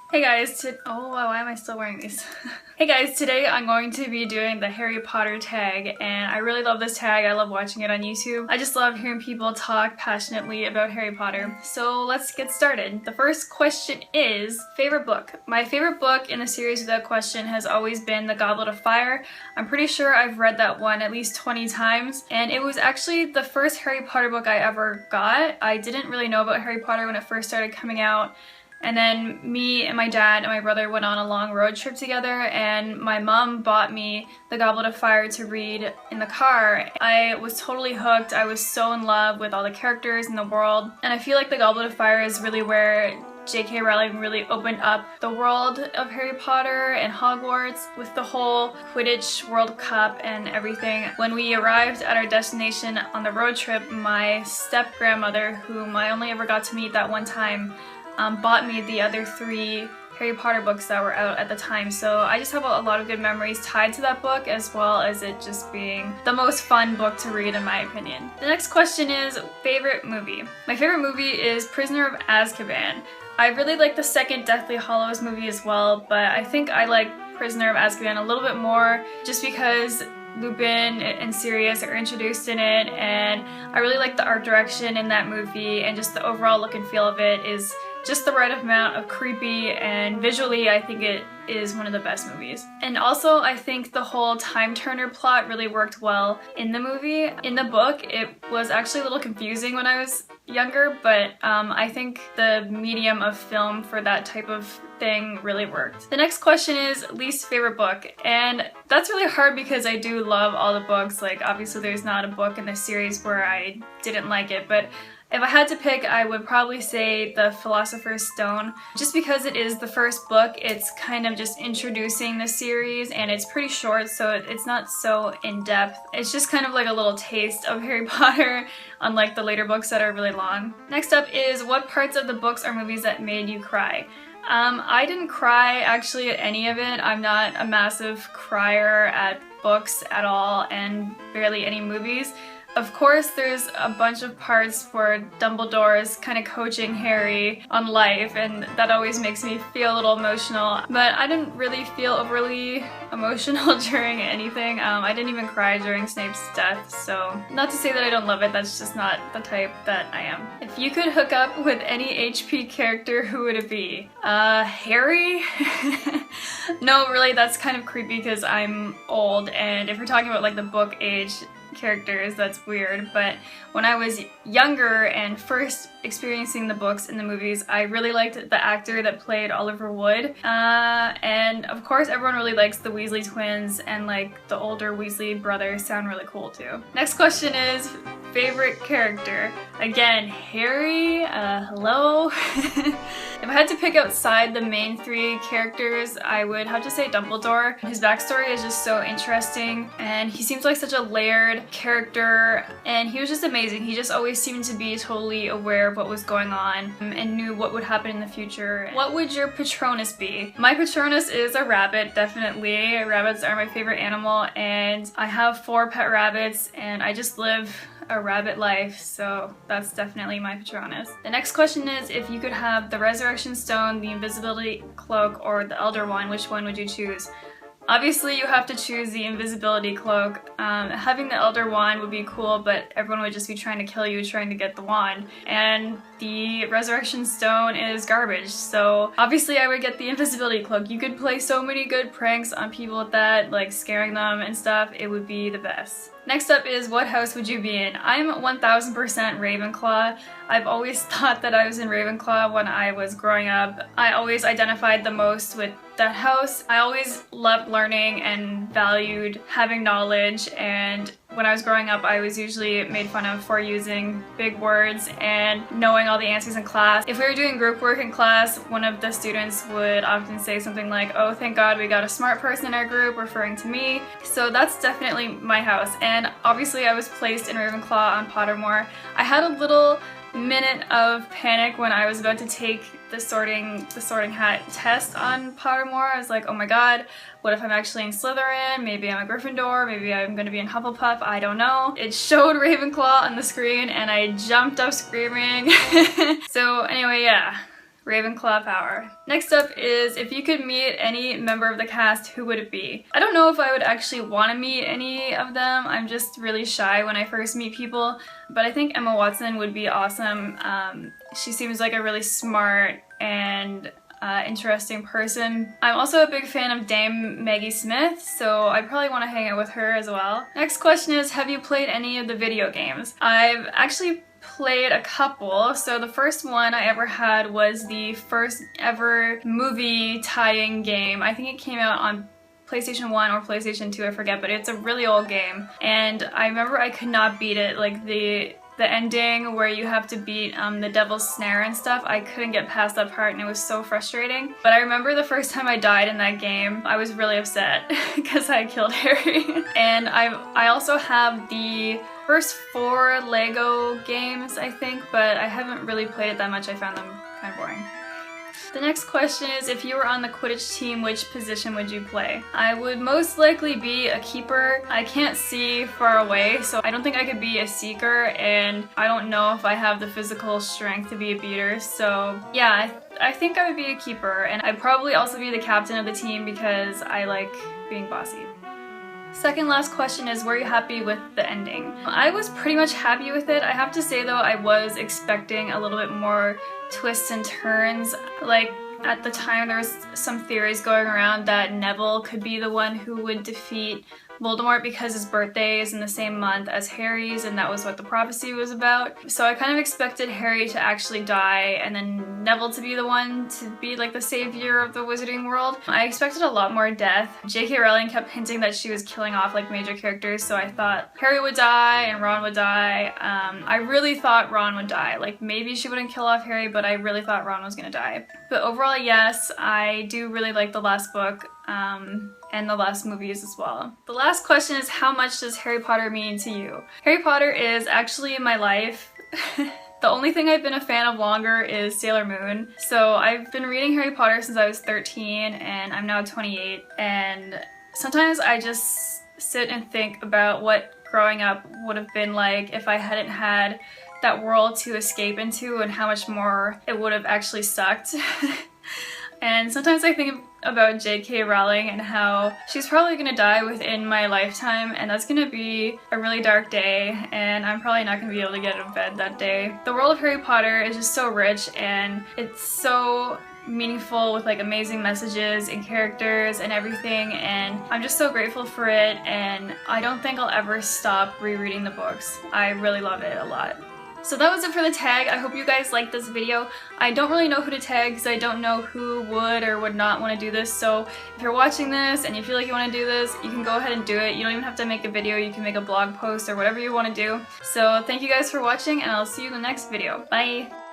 Hey guys, oh wow, why am I still wearing these? Hey guys, today I'm going to be doing the Harry Potter tag, and I really love this tag. I love watching it on YouTube. I just love hearing people talk passionately about Harry Potter. So let's get started. The first question is, favorite book? My favorite book in the series without question has always been The Goblet of Fire. I'm pretty sure I've read that one at least 20 times, and it was actually the first Harry Potter book I ever got. I didn't really know about Harry Potter when it first started coming out. And then me and my dad and my brother went on a long road trip together, and my mom bought me The Goblet of Fire to read in the car. I was totally hooked. I was so in love with all the characters in the world, and I feel like The Goblet of Fire is really where J.K. Rowling really opened up the world of Harry Potter and Hogwarts with the whole Quidditch World Cup and everything. When we arrived at our destination on the road trip, my step-grandmother, whom I only ever got to meet that one time, bought me the other 3 Harry Potter books that were out at the time. So I just have a lot of good memories tied to that book, as well as it just being the most fun book to read in my opinion. The next question is favorite movie. My favorite movie is Prisoner of Azkaban. I really like the second Deathly Hallows movie as well, but I think I like Prisoner of Azkaban a little bit more just because Lupin and Sirius are introduced in it, and I really like the art direction in that movie, and just the overall look and feel of it is just the right amount of creepy, and visually I think it is one of the best movies. And also I think the whole time turner plot really worked well in the movie. In the book it was actually a little confusing when I was younger, but I think the medium of film for that type of thing really worked. The next question is least favorite book, and that's really hard because I do love all the books. Like, obviously there's not a book in the series where I didn't like it, but if I had to pick, I would probably say The Philosopher's Stone. Just because it is the first book, it's kind of just introducing the series, and it's pretty short, so it's not so in-depth. It's just kind of like a little taste of Harry Potter, unlike the later books that are really long. Next up is what parts of the books or movies that made you cry? I didn't cry actually at any of it. I'm not a massive crier at books at all, and barely any movies. Of course, there's a bunch of parts where Dumbledore is kind of coaching Harry on life, and that always makes me feel a little emotional, but I didn't really feel overly emotional during anything. I didn't even cry during Snape's death, so not to say that I don't love it, that's just not the type that I am. If you could hook up with any HP character, who would it be? Harry? No, really, that's kind of creepy because I'm old, and if we're talking about like the book age characters, that's weird, but when I was younger and first experiencing the books and the movies, I really liked the actor that played Oliver Wood, and of course everyone really likes the Weasley twins, and like the older Weasley brothers sound really cool too. Next question is favorite character. Again, Harry, hello. If I had to pick outside the main 3 characters, I would have to say Dumbledore. His backstory is just so interesting, and he seems like such a layered character, and he was just amazing. He just always seemed to be totally aware of what was going on and knew what would happen in the future. What would your Patronus be? My Patronus is a rabbit, definitely. Rabbits are my favorite animal, and I have 4 pet rabbits, and I just live a rabbit life, so that's definitely my Patronus. The next question is, if you could have the Resurrection Stone, the Invisibility Cloak, or the Elder Wand, which one would you choose? Obviously you have to choose the Invisibility Cloak. Having the Elder Wand would be cool, but everyone would just be trying to kill you trying to get the wand. And the Resurrection Stone is garbage, so obviously I would get the Invisibility Cloak. You could play so many good pranks on people with that, like scaring them and stuff. It would be the best. Next up is what house would you be in? I'm 1000% Ravenclaw. I've always thought that I was in Ravenclaw when I was growing up. I always identified the most with that house. I always loved learning and valued having knowledge, and when I was growing up I was usually made fun of for using big words and knowing all the answers in class. If we were doing group work in class, one of the students would often say something like, "Oh, thank God we got a smart person in our group," referring to me. So that's definitely my house, and obviously I was placed in Ravenclaw on Pottermore. I had a little minute of panic when I was about to take the sorting hat test on Pottermore. I was like, oh my god, what if I'm actually in Slytherin? Maybe I'm a Gryffindor, maybe I'm gonna be in Hufflepuff, I don't know. It showed Ravenclaw on the screen and I jumped up screaming. So anyway, yeah. Ravenclaw power. Next up is, if you could meet any member of the cast, who would it be? I don't know if I would actually want to meet any of them. I'm just really shy when I first meet people, but I think Emma Watson would be awesome. She seems like a really smart and interesting person. I'm also a big fan of Dame Maggie Smith, so I'd probably want to hang out with her as well. Next question is, have you played any of the video games? I've actually played a couple. So the first one I ever had was the first ever movie tie-in game. I think it came out on PlayStation 1 or PlayStation 2, I forget, but it's a really old game. And I remember I could not beat it, like the ending where you have to beat the devil's snare and stuff. I couldn't get past that part and it was so frustrating. But I remember the first time I died in that game, I was really upset because I killed Harry. And I also have the first 4 Lego games, I think, but I haven't really played it that much. I found them kind of boring. The next question is, if you were on the Quidditch team, which position would you play? I would most likely be a keeper. I can't see far away, so I don't think I could be a seeker, and I don't know if I have the physical strength to be a beater, so yeah, I think I would be a keeper, and I'd probably also be the captain of the team because I like being bossy. Second last question is, were you happy with the ending? I was pretty much happy with it. I have to say though, I was expecting a little bit more twists and turns. Like, at the time there was some theories going around that Neville could be the one who would defeat Voldemort because his birthday is in the same month as Harry's, and that was what the prophecy was about. So I kind of expected Harry to actually die and then Neville to be the one to be like the savior of the wizarding world. I expected a lot more death. J.K. Rowling kept hinting that she was killing off like major characters, so I thought Harry would die and Ron would die. I really thought Ron would die. Like, maybe she wouldn't kill off Harry, but I really thought Ron was gonna die. But overall, yes, I do really like the last book. And the last movies as well. The last question is, how much does Harry Potter mean to you? Harry Potter is actually my life. The only thing I've been a fan of longer is Sailor Moon. So I've been reading Harry Potter since I was 13 and I'm now 28, and sometimes I just sit and think about what growing up would have been like if I hadn't had that world to escape into and how much more it would have actually sucked. And sometimes I think about J.K. Rowling and how she's probably gonna die within my lifetime, and that's gonna be a really dark day, and I'm probably not gonna be able to get out of bed that day. The world of Harry Potter is just so rich, and it's so meaningful with like amazing messages and characters and everything, and I'm just so grateful for it, and I don't think I'll ever stop rereading the books. I really love it a lot. So that was it for the tag. I hope you guys liked this video. I don't really know who to tag because I don't know who would or would not want to do this, so if you're watching this and you feel like you want to do this, you can go ahead and do it. You don't even have to make a video, you can make a blog post or whatever you want to do. So thank you guys for watching, and I'll see you in the next video. Bye!